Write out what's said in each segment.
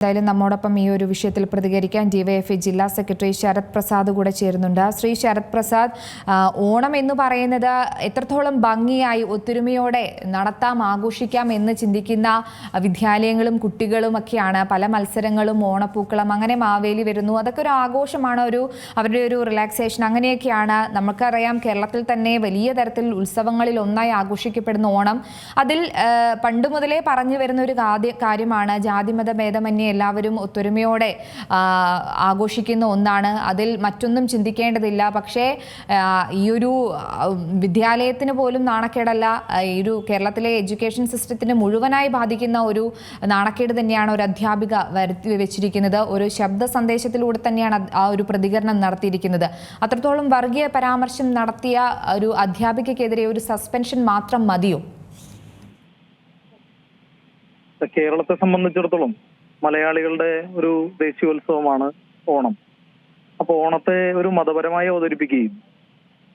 എന്തായാലും നമ്മോടൊപ്പം ഈ ഒരു വിഷയത്തിൽ പ്രതികരിക്കാൻ ഡിവൈഎഫ്ഐ ജില്ലാ സെക്രട്ടറി ശരത് പ്രസാദ് കൂടെ ചേരുന്നുണ്ട്. ശ്രീ ശരത് പ്രസാദ്, ഓണം എന്ന് പറയുന്നത് എത്രത്തോളം ഭംഗിയായി ഒത്തൊരുമയോടെ നടത്താം, ആഘോഷിക്കാം എന്ന് ചിന്തിക്കുന്ന വിദ്യാലയങ്ങളും കുട്ടികളും ഒക്കെയാണ്. പല മത്സരങ്ങളും ഓണപ്പൂക്കളം അങ്ങനെ മാവേലി വരുന്നു, അതൊക്കെ ഒരു ആഘോഷമാണ്, അവരുടെ ഒരു റിലാക്സേഷൻ അങ്ങനെയൊക്കെയാണ്. നമുക്കറിയാം കേരളത്തിൽ തന്നെ വലിയ തരത്തിൽ ഉത്സവങ്ങളിൽ ഒന്നായി ആഘോഷിക്കപ്പെടുന്ന ഓണം. അതിൽ പണ്ട് മുതലേ പറഞ്ഞു വരുന്ന ഒരു കാര്യമാണ് ജാതിമത ഭേദമന്യേ എല്ലാവരും ഒത്തൊരുമയോടെ ആഘോഷിക്കുന്ന ഒന്നാണ്. അതിൽ മറ്റൊന്നും ചിന്തിക്കേണ്ടതില്ല. പക്ഷേ ഈ ഒരു വിദ്യാലയത്തിന് പോലും നാണക്കേടല്ല, ഈ ഒരു കേരളത്തിലെ എഡ്യൂക്കേഷൻ സിസ്റ്റത്തിന് മുഴുവനായി ബാധിക്കുന്ന ഒരു നാണക്കേട് തന്നെയാണ് ഒരു അധ്യാപിക വരുത്തി വെച്ചിരിക്കുന്നത്. ഒരു ശബ്ദ സന്ദേശത്തിലൂടെ തന്നെയാണ് ആ ഒരു പ്രതികരണം നടത്തിയിരിക്കുന്നത്. അത്രത്തോളം വർഗീയ പരാമർശം നടത്തിയ ഒരു അധ്യാപികയ്ക്കെതിരെ ഒരു സസ്പെൻഷൻ മാത്രം മതിയോ? കേരളത്തെ സംബന്ധിച്ചിടത്തോളം മലയാളികളുടെ ഒരു ദേശീയോത്സവമാണ് ഓണം. അപ്പോൾ ഓണത്തെ ഒരു മതപരമായി അവതരിപ്പിക്കുകയും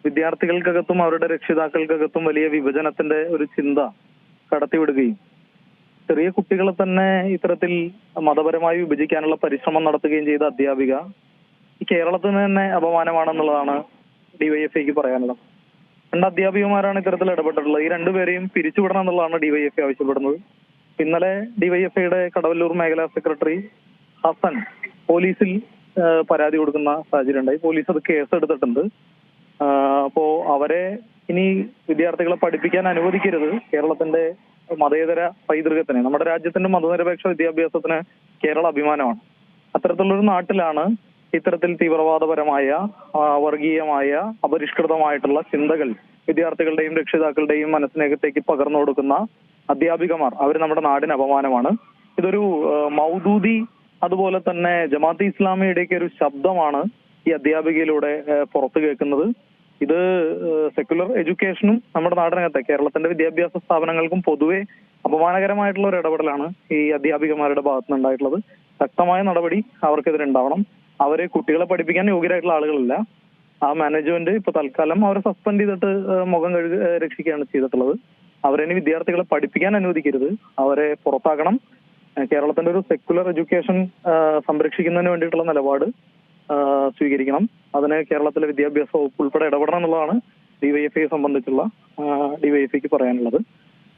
വിദ്യാർത്ഥികൾക്കകത്തും അവരുടെ രക്ഷിതാക്കൾക്കകത്തും വലിയ വിഭജനത്തിന്റെ ഒരു ചിന്ത കടത്തിവിടുകയും ചെറിയ കുട്ടികളെ തന്നെ ഇത്തരത്തിൽ മതപരമായി വിഭജിക്കാനുള്ള പരിശ്രമം നടത്തുകയും ചെയ്ത അധ്യാപിക ഈ കേരളത്തിന് തന്നെ അപമാനമാണെന്നുള്ളതാണ് ഡിവൈഎഫ്ഐക്ക് പറയാനുള്ളത്. രണ്ട് അധ്യാപികമാരാണ് ഇത്തരത്തിൽ ഇടപെട്ടിട്ടുള്ളത്. ഈ രണ്ടുപേരെയും പിരിച്ചുവിടണം എന്നുള്ളതാണ് ഡിവൈഎഫ്ഐ ആവശ്യപ്പെടുന്നത്. ഇന്നലെ ഡിവൈഎഫ്ഐയുടെ കടവല്ലൂർ മേഖലാ സെക്രട്ടറി ഹസൻ പോലീസിൽ പരാതി കൊടുക്കുന്ന സാഹചര്യം ഉണ്ടായി. പോലീസ് അത് കേസെടുത്തിട്ടുണ്ട്. അപ്പോ അവരെ ഇനി വിദ്യാർത്ഥികളെ പഠിപ്പിക്കാൻ അനുവദിക്കരുത്. കേരളത്തിന്റെ മതേതര പൈതൃകത്തിന്, നമ്മുടെ രാജ്യത്തിന്റെ മതനിരപേക്ഷ വിദ്യാഭ്യാസത്തിന് കേരള അഭിമാനമാണ്. അത്തരത്തിലുള്ളൊരു നാട്ടിലാണ് ഇത്തരത്തിൽ തീവ്രവാദപരമായ വർഗീയമായ അപരിഷ്കൃതമായിട്ടുള്ള ചിന്തകൾ വിദ്യാർത്ഥികളുടെയും രക്ഷിതാക്കളുടെയും മനസ്സിനകത്തേക്ക് പകർന്നു കൊടുക്കുന്ന അധ്യാപികമാർ. അവർ നമ്മുടെ നാടിന് അപമാനമാണ്. ഇതൊരു മൗദൂദി അതുപോലെ തന്നെ ജമാഅത്തെ ഇസ്ലാമിയുടെയൊക്കെ ഒരു ശബ്ദമാണ് ഈ അധ്യാപികയിലൂടെ പുറത്തു കേൾക്കുന്നത്. ഇത് സെക്യുലർ എഡ്യൂക്കേഷനും നമ്മുടെ നാടിനകത്തെ കേരളത്തിന്റെ വിദ്യാഭ്യാസ സ്ഥാപനങ്ങൾക്കും പൊതുവെ അപമാനകരമായിട്ടുള്ള ഒരു ഇടപെടലാണ് ഈ അധ്യാപികമാരുടെ ഭാഗത്തുനിന്ന് ഉണ്ടായിട്ടുള്ളത്. ശക്തമായ നടപടി അവർക്കെതിരെ ഉണ്ടാവണം. അവരെ കുട്ടികളെ പഠിപ്പിക്കാൻ യോഗ്യരായിട്ടുള്ള ആളുകളല്ല. ആ മാനേജ്മെന്റ് ഇപ്പൊ തൽക്കാലം അവരെ സസ്പെൻഡ് ചെയ്തിട്ട് മുഖം രക്ഷിക്കുകയാണ് ചെയ്തിട്ടുള്ളത്. അവരെ വിദ്യാർത്ഥികളെ പഠിപ്പിക്കാൻ അനുവദിക്കരുത്, അവരെ പുറത്താക്കണം. കേരളത്തിന്റെ ഒരു സെക്യുലർ എഡ്യൂക്കേഷൻ സംരക്ഷിക്കുന്നതിന് വേണ്ടിയിട്ടുള്ള നിലപാട് സ്വീകരിക്കണം. അതിന് കേരളത്തിലെ വിദ്യാഭ്യാസ വകുപ്പ് ഉൾപ്പെടെ ഇടപെടണം എന്നുള്ളതാണ് ഡിവൈഎഫ്ഐയെ സംബന്ധിച്ചുള്ള ഡിവൈഎഫ്ഐക്ക് പറയാനുള്ളത്.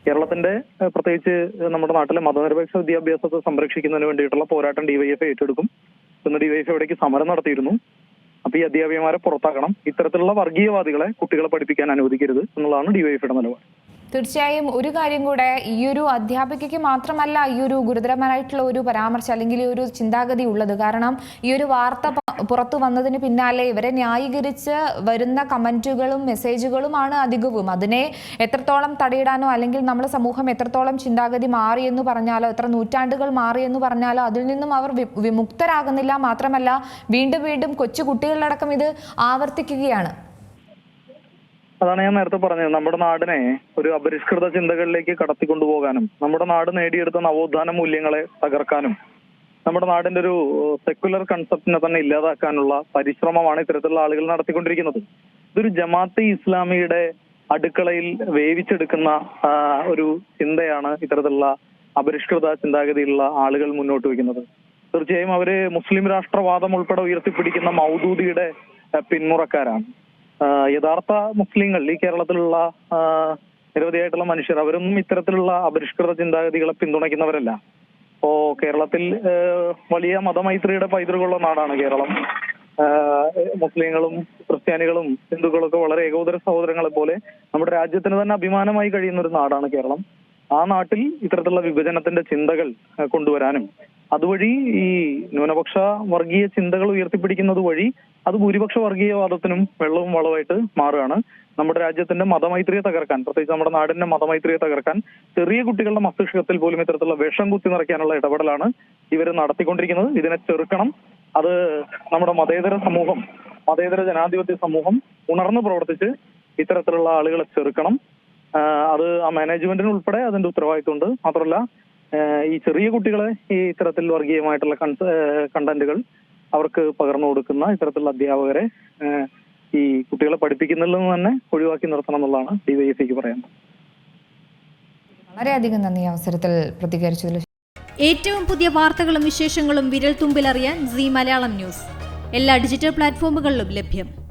കേരളത്തിന്റെ പ്രത്യേകിച്ച് നമ്മുടെ നാട്ടിലെ മതനിരപേക്ഷ വിദ്യാഭ്യാസത്തെ സംരക്ഷിക്കുന്നതിന് വേണ്ടിയിട്ടുള്ള പോരാട്ടം ഡിവൈഎഫ്ഐ ഏറ്റെടുക്കും. ഇന്ന് ഡിവൈഎഫ്ഐ ഇവിടേക്ക് സമരം നടത്തിയിരുന്നു. അപ്പൊ ഈ അധ്യാപികമാരെ പുറത്താക്കണം. ഇത്തരത്തിലുള്ള വർഗീയവാദികളെ കുട്ടികളെ പഠിപ്പിക്കാൻ അനുവദിക്കരുത് എന്നുള്ളതാണ് ഡിവൈഎഫ്ഐയുടെ നിലപാട്. തീർച്ചയായും ഒരു കാര്യം കൂടെ, ഈ ഒരു അധ്യാപികയ്ക്ക് മാത്രമല്ല ഈ ഒരു ഗുരുതരമായിട്ടുള്ള ഒരു പരാമർശം അല്ലെങ്കിൽ ഒരു ചിന്താഗതി ഉള്ളത്. കാരണം ഈ ഒരു വാർത്ത പുറത്തു വന്നതിന് പിന്നാലെ ഇവരെ ന്യായീകരിച്ച് വരുന്ന കമന്റുകളും മെസ്സേജുകളുമാണ് അധികവും. അതിനെ എത്രത്തോളം തടയിടാനോ അല്ലെങ്കിൽ നമ്മുടെ സമൂഹം എത്രത്തോളം ചിന്താഗതി മാറിയെന്ന് പറഞ്ഞാലോ, എത്ര നൂറ്റാണ്ടുകൾ മാറിയെന്ന് പറഞ്ഞാലോ അതിൽ നിന്നും അവർ വിമുക്തരാകുന്നില്ല. മാത്രമല്ല വീണ്ടും വീണ്ടും കൊച്ചു കുട്ടികളിലടക്കം ഇത് ആവർത്തിക്കുകയാണ്. അതാണ് ഞാൻ നേരത്തെ പറഞ്ഞത്. നമ്മുടെ നാടിനെ ഒരു അപരിഷ്കൃത ചിന്തകളിലേക്ക് കടത്തിക്കൊണ്ടുപോകാനും നമ്മുടെ നാട് നേടിയെടുത്ത നവോത്ഥാന മൂല്യങ്ങളെ തകർക്കാനും നമ്മുടെ നാടിന്റെ ഒരു സെക്യുലർ കൺസെപ്റ്റിനെ തന്നെ ഇല്ലാതാക്കാനുള്ള പരിശ്രമമാണ് ഇത്തരത്തിലുള്ള ആളുകൾ നടത്തിക്കൊണ്ടിരിക്കുന്നത്. ഇതൊരു ജമാഅത്തെ ഇസ്ലാമിയുടെ അടുക്കളയിൽ വേവിച്ചെടുക്കുന്ന ഒരു ചിന്തയാണ് ഇത്തരത്തിലുള്ള അപരിഷ്കൃത ചിന്താഗതിയിലുള്ള ആളുകൾ മുന്നോട്ട് വയ്ക്കുന്നത്. തീർച്ചയായും അവര് മുസ്ലിം രാഷ്ട്രവാദം ഉൾപ്പെടെ ഉയർത്തിപ്പിടിക്കുന്ന മൗദൂദിയുടെ പിന്മുറക്കാരാണ്. യഥാർത്ഥ മുസ്ലിങ്ങൾ ഈ കേരളത്തിലുള്ള നിരവധിയായിട്ടുള്ള മനുഷ്യർ അവരൊന്നും ഇത്തരത്തിലുള്ള അപരിഷ്കൃത ചിന്താഗതികളെ പിന്തുണയ്ക്കുന്നവരല്ല. ഇപ്പോ കേരളത്തിൽ വലിയ മതമൈത്രിയുടെ പൈതൃകമുള്ള നാടാണ് കേരളം. മുസ്ലിങ്ങളും ക്രിസ്ത്യാനികളും ഹിന്ദുക്കളൊക്കെ വളരെ ഏകോദര സഹോദരങ്ങളെ പോലെ നമ്മുടെ രാജ്യത്തിന് തന്നെ അഭിമാനമായി കഴിയുന്ന ഒരു നാടാണ് കേരളം. ആ നാട്ടിൽ ഇത്തരത്തിലുള്ള വിഭജനത്തിന്റെ ചിന്തകൾ കൊണ്ടുവരാനും അതുവഴി ഈ ന്യൂനപക്ഷ വർഗീയ ചിന്തകൾ ഉയർത്തിപ്പിടിക്കുന്നത് വഴി അത് ഭൂരിപക്ഷ വർഗീയവാദത്തിനും വെള്ളവും വളമായിട്ട് മാറുകയാണ്. നമ്മുടെ രാജ്യത്തിന്റെ മതമൈത്രിയെ തകർക്കാൻ, പ്രത്യേകിച്ച് നമ്മുടെ നാടിന്റെ മതമൈത്രിയെ തകർക്കാൻ ചെറിയ കുട്ടികളുടെ മസ്തിഷ്കത്തിൽ പോലും ഇത്തരത്തിലുള്ള വിഷം കുത്തി നിറയ്ക്കാനുള്ള ഇടപെടലാണ് ഇവർ നടത്തിക്കൊണ്ടിരിക്കുന്നത്. ഇതിനെ ചെറുക്കണം. അത് നമ്മുടെ മതേതര സമൂഹം, മതേതര ജനാധിപത്യ സമൂഹം ഉണർന്നു പ്രവർത്തിച്ച് ഇത്തരത്തിലുള്ള ആളുകളെ ചെറുക്കണം. അത് ആ മാനേജ്മെന്റിന് ഉൾപ്പെടെ അതിന്റെ ഉത്തരവാദിത്വമുണ്ട്. മാത്രമല്ല ഈ ചെറിയ കുട്ടികളെ ഈ ഇത്തരത്തിൽ വർഗീയമായിട്ടുള്ള കണ്ടന്റുകൾ അവർക്ക് പകർന്നു കൊടുക്കുന്ന ഇത്തരത്തിലുള്ള അധ്യാപകരെ ഈ കുട്ടികളെ പഠിപ്പിക്കുന്നതിൽ നിന്ന് തന്നെ ഒഴിവാക്കി നിർത്തണം എന്നുള്ളതാണ് ഡിവൈഎഫ്ഐക്ക് പറയാൻ. വളരെയധികം നന്ദി അവസരത്തിൽ പ്രതികരിച്ചതിൽ. ഏറ്റവും പുതിയ വാർത്തകളും വിശേഷങ്ങളും വിരൽ തുമ്പിലറിയാൻ സീ മലയാളം ന്യൂസ് എല്ലാ ഡിജിറ്റൽ പ്ലാറ്റ്ഫോമുകളിലും ലഭ്യം.